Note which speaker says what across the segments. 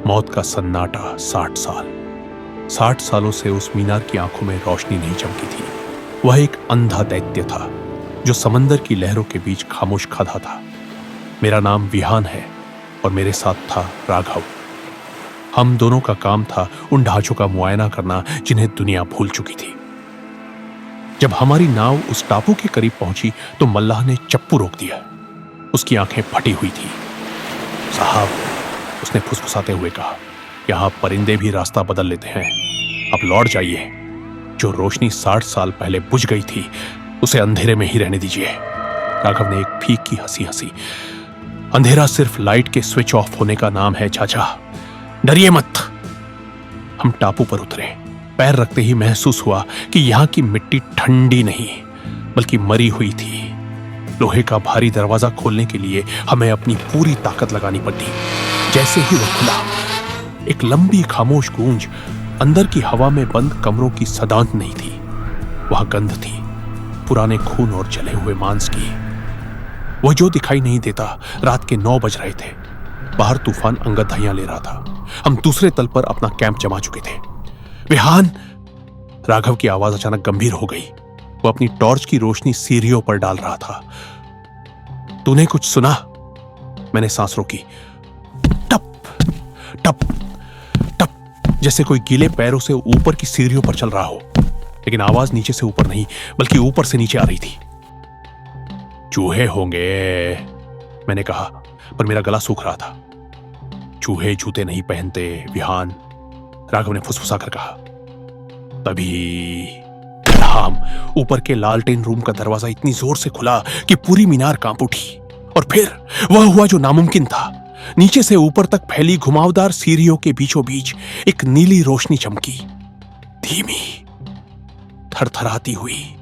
Speaker 1: मौत का सन्नाटा 60 साल। 60 सालों से उस मीनार की आंखों में रोशनी नहीं चमकी थी। वह एक अंधा दैत्य था जो समंदर की लहरों के बीच खामोश खड़ा था। मेरा नाम विहान है और मेरे साथ था राघव। हम दोनों का काम था उन ढांचों का मुआयना करना जिन्हें दुनिया भूल चुकी थी। जब हमारी नाव उस टापू के करीब पहुंची तो मल्लाह ने चप्पू रोक दिया। उसकी आंखें फटी हुई थी। साहब, उसने फुसफुसाते हुए कहा, यहां परिंदे भी रास्ता बदल लेते हैं। अब लौट जाइए। जो रोशनी 60 साल पहले बुझ गई थी उसे अंधेरे में ही रहने दीजिए। राघव ने एक फीकी हंसी हंसी। अंधेरा सिर्फ लाइट के स्विच ऑफ होने का नाम है चाचा, डरिए मत। हम टापू पर उतरे। पैर रखते ही महसूस हुआ कि यहां की मिट्टी ठंडी नहीं बल्कि मरी हुई थी। लोहे का भारी दरवाजा खोलने के लिए हमें अपनी पूरी ताकत लगानी पड़ी। जैसे ही वह खुला, एक लंबी खामोश गूंज अंदर की हवा में बंद कमरों की सदांत नहीं थी। वहां गंध थी, पुराने खून और जले हुए मांस की। वह जो दिखाई नहीं देता। रात के 9 बज रहे थे। बाहर तूफान अंगधाइयां ले रहा था। हम दूसरे तल पर अपना कैंप जमा चुके थे। विहान! राघव की आवाज अचानक गंभीर हो गई। वो अपनी टॉर्च की रोशनी सीढ़ियों पर डाल रहा था। तूने कुछ सुना? मैंने सांस रोकी। टप टप टप, जैसे कोई गीले पैरों से ऊपर की सीढ़ियों पर चल रहा हो। लेकिन आवाज नीचे से ऊपर नहीं बल्कि ऊपर से नीचे आ रही थी। चूहे होंगे, मैंने कहा, पर मेरा गला सूख रहा था। चूहे जूते नहीं पहनते विहान, राघव ने फुसफुसा कर कहा। तभी धड़ाम, ऊपर के लालटेन रूम का दरवाजा इतनी जोर से खुला कि पूरी मीनार कांप उठी। और फिर वह हुआ जो नामुमकिन था। नीचे से ऊपर तक फैली घुमावदार सीढ़ियों के बीचों बीच एक नीली रोशनी चमकी, धीमी, थरथराती हुई,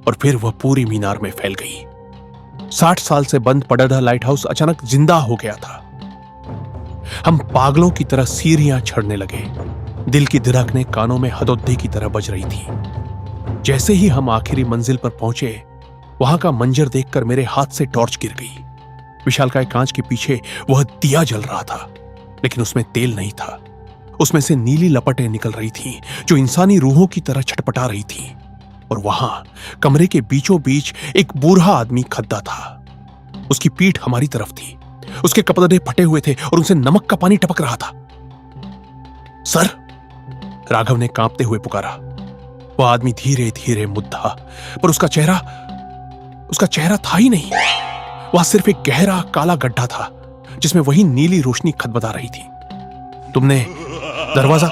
Speaker 1: और फिर वह पूरी मीनार में फैल गई। 60 साल से बंद पड़ा लाइट हाउस अचानक जिंदा हो गया था। हम पागलों की तरह सीढ़ियां चढ़ने लगे। दिल की धड़कनें कानों में हदोद्दी की तरह बज रही थी। जैसे ही हम आखिरी मंजिल पर पहुंचे, वहां का मंजर देखकर मेरे हाथ से टॉर्च गिर गई। विशालकाय कांच के पीछे वह दिया जल रहा था, लेकिन उसमें तेल नहीं था। उसमें से नीली लपटें निकल रही थीं जो इंसानी रूहों की तरह छटपटा रही थीं। और वहां कमरे के बीचों बीच एक बूढ़ा आदमी खद्दा था। उसकी पीठ हमारी तरफ थी। उसके कपड़े फटे हुए थे और उनसे नमक का पानी टपक रहा था। सर, राघव ने कांपते हुए पुकारा। वह आदमी धीरे धीरे मुद्दा, पर उसका चेहरा था ही नहीं। वह सिर्फ एक गहरा काला गड्ढा था जिसमें वही नीली रोशनी खदबदा रही थी। तुमने दरवाजा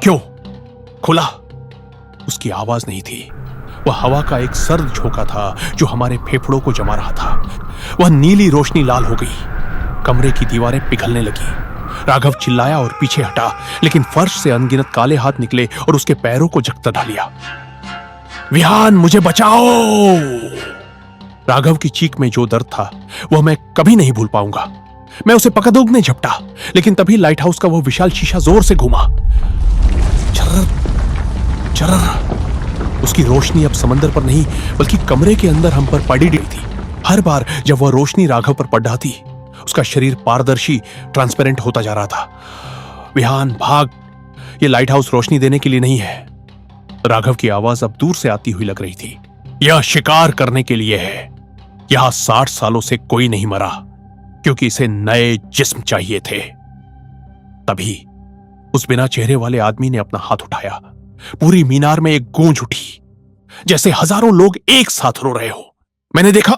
Speaker 1: क्यों खोला? उसकी आवाज नहीं थी। वह हवा का एक सर्द झोंका था जो हमारे फेफड़ों को जमा रहा था। वह नीली रोशनी लाल हो गई। कमरे की दीवारें पिघलने लगी। राघव चिल्लाया और पीछे हटा, लेकिन फर्श से अनगिनत काले हाथ निकले और उसके पैरों को जकता ढालिया। विहान, मुझे बचाओ! राघव की चीख में जो दर्द था वह मैं कभी नहीं भूल पाऊंगा। मैं उसे पकड़ने झपटा, लेकिन तभी लाइट हाउस का वह विशाल शीशा जोर से घूमा। चरर चरर। उसकी रोशनी अब समंदर पर नहीं बल्कि कमरे के अंदर हम पर पड़ी रही थी। हर बार जब वह रोशनी राघव पर पड़ जाती, उसका शरीर पारदर्शी, ट्रांसपेरेंट होता जा रहा था। विहान, भाग! यह लाइट हाउस रोशनी देने के लिए नहीं है। राघव की आवाज अब दूर से आती हुई लग रही थी। यह शिकार करने के लिए है। यहां 60 सालों से कोई नहीं मरा क्योंकि इसे नए जिस्म चाहिए थे। तभी उस बिना चेहरे वाले आदमी ने अपना हाथ उठाया। पूरी मीनार में एक गूंज उठी, जैसे हजारों लोग एक साथ रो रहे हो। मैंने देखा,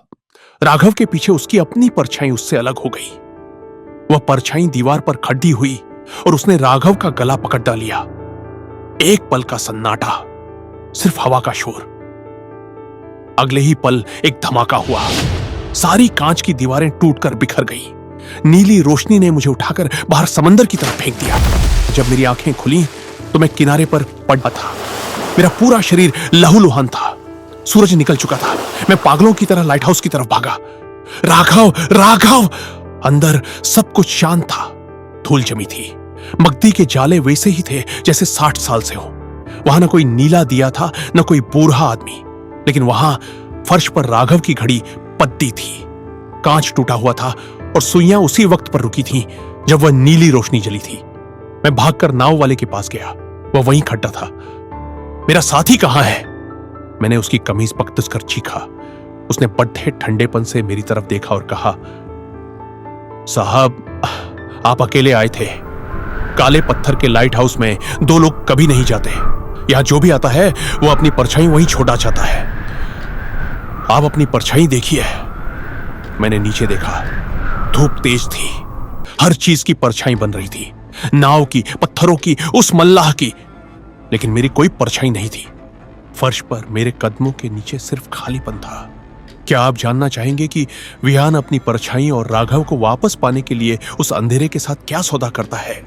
Speaker 1: राघव के पीछे उसकी अपनी परछाई उससे अलग हो गई। वह परछाई दीवार पर खड़ी हुई और उसने राघव का गला पकड़ डालिया। एक पल का सन्नाटा, सिर्फ हवा का शोर। अगले ही पल एक धमाका हुआ। सारी कांच की दीवारें टूटकर बिखर गई। नीली रोशनी ने मुझे उठाकर बाहर समंदर की तरफ फेंक दिया। जब मेरी आंखें खुली तो मैं किनारे पर पड़ा था। मेरा पूरा शरीर लहूलुहान था। सूरज निकल चुका था। मैं पागलों की तरह लाइट हाउस की तरफ भागा। राघव, राघव! अंदर सब कुछ शांत था। धूल जमी थी। मगदी के जाले वैसे ही थे जैसे 60 साल से हो। वहां न कोई नीला दिया था, न कोई बूढ़ा आदमी, लेकिन वहां फर्श पर राघव की घड़ी पद्दी थी। कांच टूटा हुआ था और सुइयां उसी वक्त पर रुकी थीं जब वह नीली रोशनी जली थी। मैं भागकर नाव वाले के पास गया। वह वहीं खड़ा था। मेरा साथी कहां है? मैंने उसकी कमीज पकड़ कर चीखा। उसने बड़े ठंडेपन से मेरी तरफ देखा और कहा, साहब, आप अकेले आए थे। काले पत्थर के लाइट हाउस में 2 लोग कभी नहीं जाते। यहां जो भी आता है वो अपनी परछाई वहीं छोड़ा जाता है। आप अपनी परछाई देखिए। मैंने नीचे देखा। धूप तेज थी। हर चीज की परछाई बन रही थी, नाव की, पत्थरों की, उस मल्लाह की, लेकिन मेरी कोई परछाई नहीं थी। फर्श पर मेरे कदमों के नीचे सिर्फ खालीपन था। क्या आप जानना चाहेंगे कि विहान अपनी परछाई और राघव को वापस पाने के लिए उस अंधेरे के साथ क्या सौदा करता है?